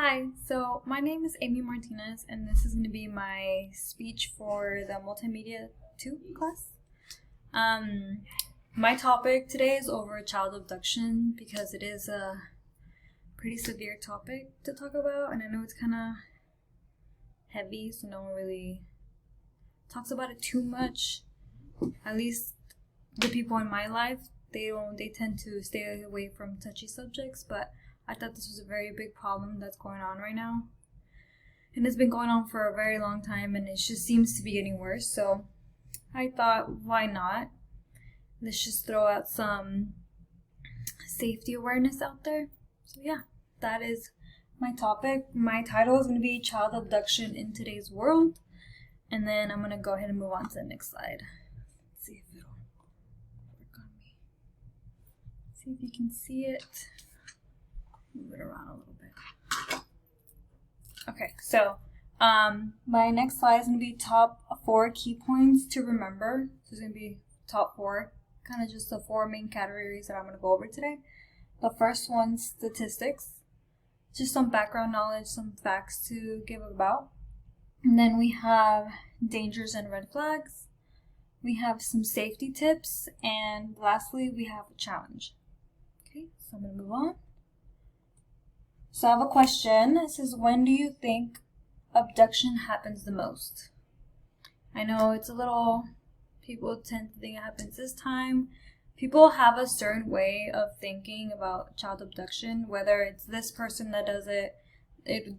Hi, so my name is Amy Martinez, and this is going to be my speech for the Multimedia II class. My topic today is over child abduction because it is a pretty severe topic to talk about, and I know it's kind of heavy, so no one really talks about it too much. At least the people in my life, they tend to stay away from touchy subjects, but I thought this was a very big problem that's going on right now. And it's been going on for a very long time, and it just seems to be getting worse. So I thought, why not? Let's just throw out some safety awareness out there. So yeah, that is my topic. My title is going to be Child Abduction in Today's World. And then I'm going to go ahead and move on to the next slide. Let's see if it'll work on me. See if you can see it. Move it around a little bit. Okay, so my next slide is going to be top 4 key points to remember. So it's going to be top 4, kind of just the 4 main categories that I'm going to go over today. The first one, statistics. Just some background knowledge, some facts to give about. And then we have dangers and red flags. We have some safety tips. And lastly, we have a challenge. Okay, so I'm going to move on. So I have a question. It says, when do you think abduction happens the most? I know it's a little, people tend to think it happens this time. People have a certain way of thinking about child abduction, whether it's this person that does it,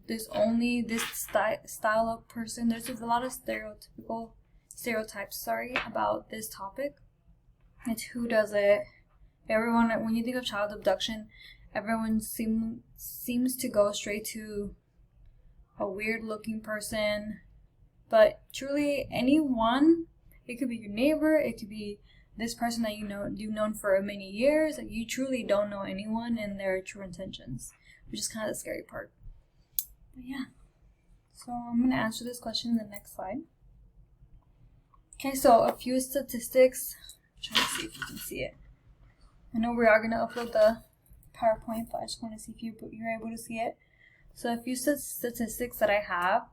there's only this style of person. There's a lot of stereotypes, about this topic. It's who does it. Everyone, when you think of child abduction, everyone seems to go straight to a weird looking person, but truly anyone, it could be your neighbor, it could be this person that you've known for many years, that you truly don't know anyone and their true intentions, which is kind of the scary part. But yeah, so I'm going to answer this question in the next slide. Okay, so a few statistics. I'm trying to see if you can see it. I know we are going to upload the PowerPoint, but I just want to see if you're able to see it. So a few statistics that I have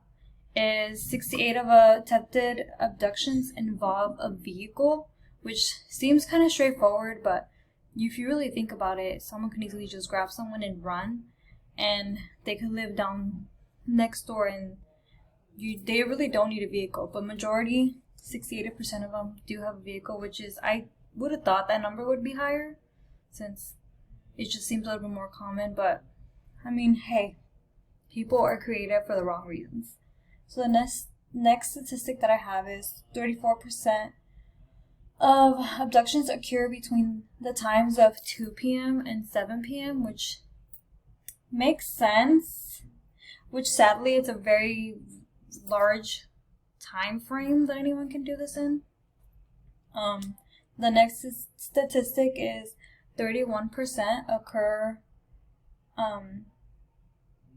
is 68 of attempted abductions involve a vehicle, which seems kind of straightforward, but if you really think about it, someone can easily just grab someone and run, and they could live down next door, and they really don't need a vehicle. But majority, 68% of them do have a vehicle, which is, I would have thought that number would be higher, since it just seems a little bit more common, but I mean, hey, people are creative for the wrong reasons. So the next statistic that I have is 34% of abductions occur between the times of 2 p.m. and 7 p.m., which makes sense, which sadly it's a very large time frame that anyone can do this in. The next statistic is 31% occur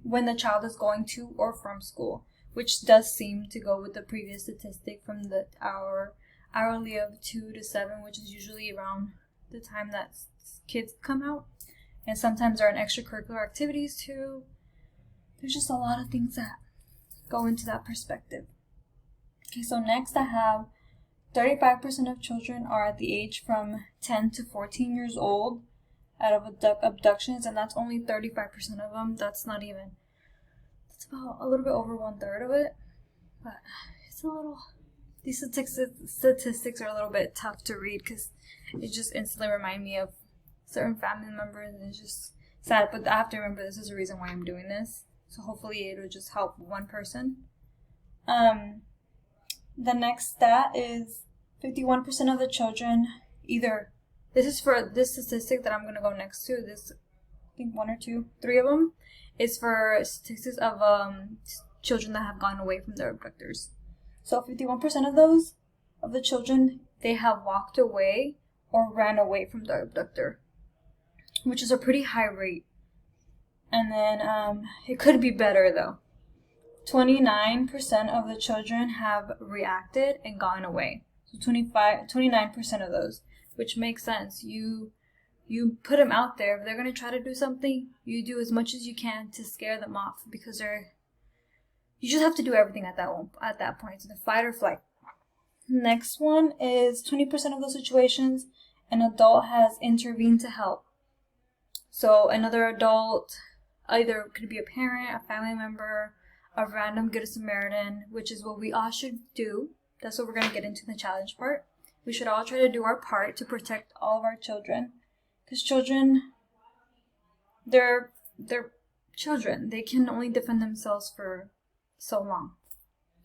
when the child is going to or from school, which does seem to go with the previous statistic from the hourly of 2 to 7, which is usually around the time that kids come out. And sometimes there are extracurricular activities too. There's just a lot of things that go into that perspective. Okay, so next I have 35% of children are at the age from 10 to 14 years old out of abductions, and that's only 35% of them. That's about a little bit over 1/3 of it, but it's a little, these statistics are a little bit tough to read because it just instantly remind me of certain family members, and it's just sad, but I have to remember this is the reason why I'm doing this, so hopefully it'll just help one person. The next stat is 51% of the children this is for this statistic that I'm going to go next to, this, I think 1 or 2, 3 of them, is for statistics of children that have gone away from their abductors. So 51% of the children, they have walked away or ran away from their abductor, which is a pretty high rate. And then it could be better though. 29% of the children have reacted and gone away. So 29% of those, which makes sense. You you put them out there. If they're going to try to do something, you do as much as you can to scare them off, because you just have to do everything at that point. So the fight or flight. Next one is 20% of those situations, an adult has intervened to help. So another adult, either could be a parent, a family member, a random good Samaritan, which is what we all should do. That's what we're going to get into the challenge part. We should all try to do our part to protect all of our children. Because children, they're children. They can only defend themselves for so long.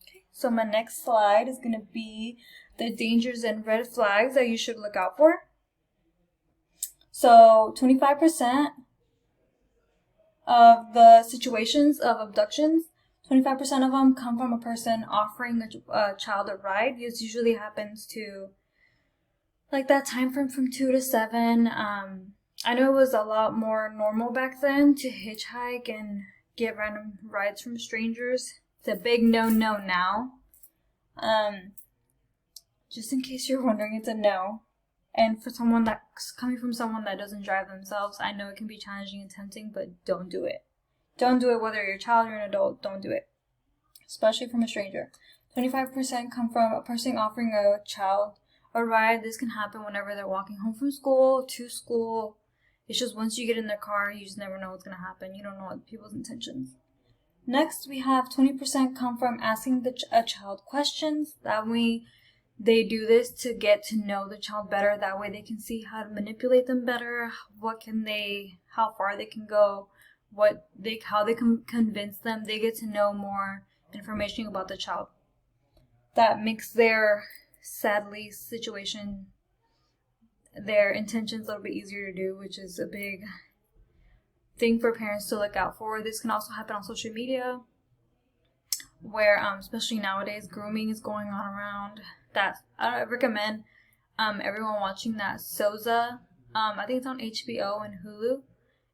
Okay. So my next slide is going to be the dangers and red flags that you should look out for. So 25% of the situations of abductions, 25% of them come from a person offering a child a ride. This usually happens to like that time frame from 2 to 7. I know it was a lot more normal back then to hitchhike and get random rides from strangers. It's a big no-no now. Just in case you're wondering, it's a no. And for someone that's coming from someone that doesn't drive themselves, I know it can be challenging and tempting, but don't do it. Don't do it whether you're a child or an adult. Don't do it. Especially from a stranger. 25% come from a person offering a child a ride. This can happen whenever they're walking home from school, to school. It's just once you get in their car, you just never know what's going to happen. You don't know what people's intentions. Next, we have 20% come from asking a child questions. That way, they do this to get to know the child better. That way, they can see how to manipulate them better. How far they can go, how they can convince them. They get to know more information about the child. That makes their sadly situation, their intentions a little bit easier to do, which is a big thing for parents to look out for. This can also happen on social media, where especially nowadays, grooming is going on around. That I recommend everyone watching that SOZA. I think it's on HBO and Hulu.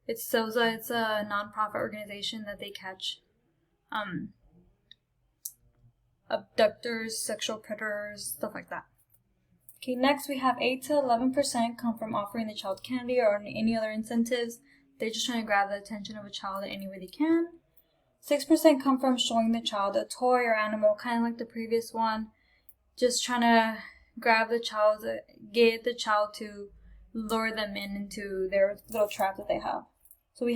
It's SOZA. It's a non-profit organization that they catch abductors, sexual predators, stuff like that. Okay, next we have 8 to 11% come from offering the child candy or any other incentives. They're just trying to grab the attention of a child in any way they can. 6% come from showing the child a toy or animal, kind of like the previous one. Just trying to grab the child, get the child to lure them into their little trap that they have. So we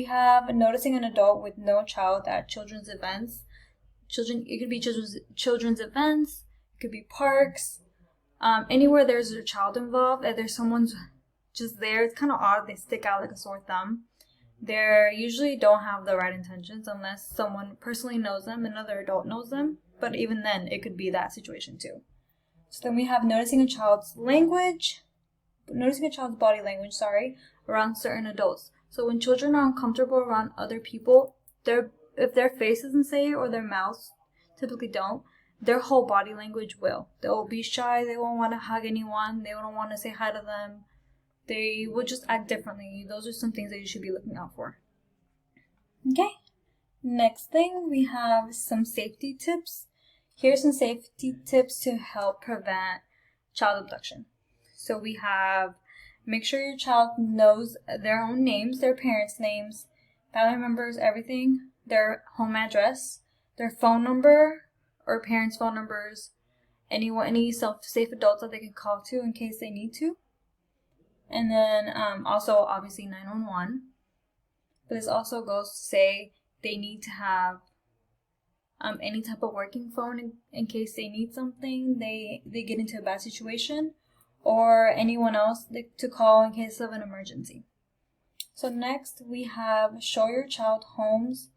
have noticing an adult with no child at children's events. It could be children's events. It could be parks. Anywhere there's a child involved, if there's someone's just there, it's kind of odd. They stick out like a sore thumb. They usually don't have the right intentions unless someone personally knows them, another adult knows them. But even then, it could be that situation too. So then we have noticing a child's body language, around certain adults. So when children are uncomfortable around other people, if their face doesn't say it or their mouths typically don't, their whole body language will. They'll be shy. They won't want to hug anyone. They don't want to say hi to them. They will just act differently. Those are some things that you should be looking out for. Okay. Next thing, we have some safety tips. Here's some safety tips to help prevent child abduction. So we have, make sure your child knows their own names, their parents' names, family members, everything, their home address, their phone number or parents' phone numbers, any safe adults that they can call to in case they need to. And then also obviously 911. But this also goes to say they need to have any type of working phone in case they need something, they get into a bad situation, or anyone else to call in case of an emergency. So next we have show your child homes,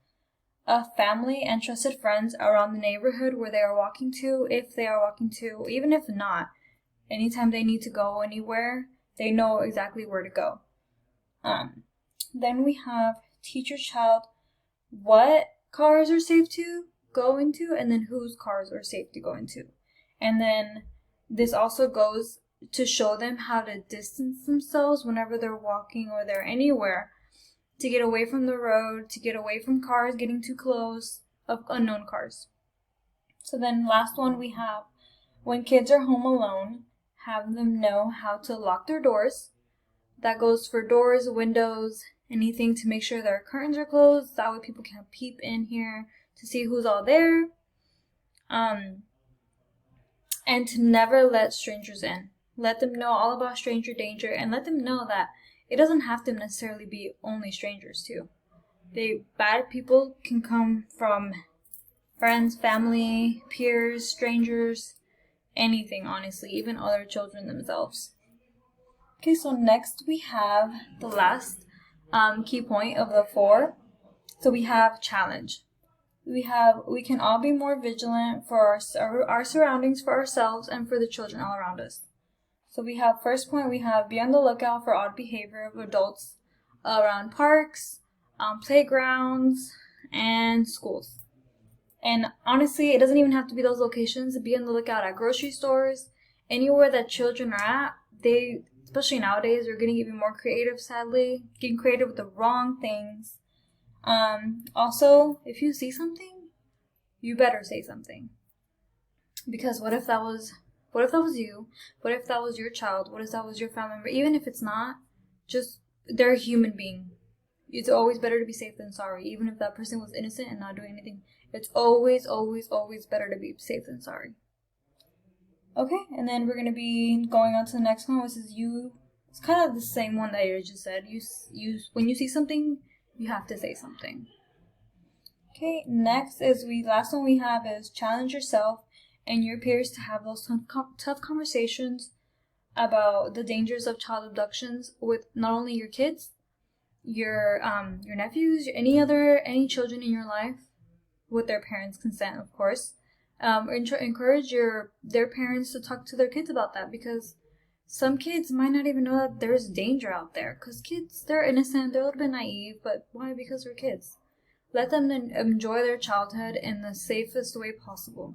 family and trusted friends around the neighborhood where they are walking to, if they are walking to, even if not, anytime they need to go anywhere, they know exactly where to go. Then we have teach your child what cars are safe to go into and then whose cars are safe to go into. And then this also goes to show them how to distance themselves whenever they're walking or they're anywhere, to get away from the road, to get away from cars getting too close, of unknown cars. So then last one we have, when kids are home alone, have them know how to lock their doors, That goes for doors, windows, anything to make sure their curtains are closed. That way people can't peep in here to see who's all there. And to never let strangers in. Let them know all about stranger danger, and let them know that it doesn't have to necessarily be only strangers too. Bad people can come from friends, family, peers, strangers, anything, honestly, even other children themselves. Okay, so next we have the last key point of the 4. So we have challenge. We can all be more vigilant for our surroundings, for ourselves, and for the children all around us. So we have, first point, we have be on the lookout for odd behavior of adults around parks, playgrounds, and schools. And honestly, it doesn't even have to be those locations. Be on the lookout at grocery stores, anywhere that children are at. Especially nowadays, are getting even more creative, sadly. Getting creative with the wrong things. Also, if you see something, you better say something. Because what if that was you? What if that was your child? What if that was your family member? Even if it's not, just, they're a human being. It's always better to be safe than sorry. Even if that person was innocent and not doing anything, it's always, always, always better to be safe than sorry. Okay, and then we're going to be going on to the next one, which is it's kind of the same one that you just said. When you see something, you have to say something. Okay, next last one we have is challenge yourself and your peers to have those tough conversations about the dangers of child abductions with not only your kids, your nephews, any children in your life, with their parents' consent, of course. Encourage their parents to talk to their kids about that, because some kids might not even know that there's danger out there. Because kids, they're innocent, they're a little bit naive, but why? Because they're kids. Let them enjoy their childhood in the safest way possible.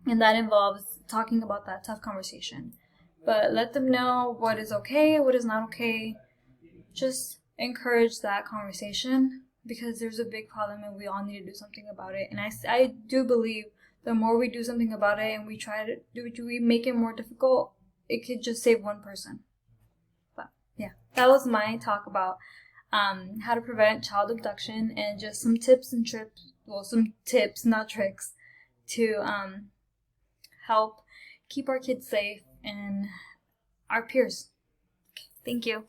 And that involves talking about that tough conversation. But let them know what is okay, what is not okay. Just encourage that conversation, because there's a big problem and we all need to do something about it. And I do believe the more we do something about it and we make it more difficult, it could just save one person. But yeah, that was my talk about how to prevent child abduction, and just some tips and tricks. Well, some tips, not tricks, to help keep our kids safe and our peers. Thank you.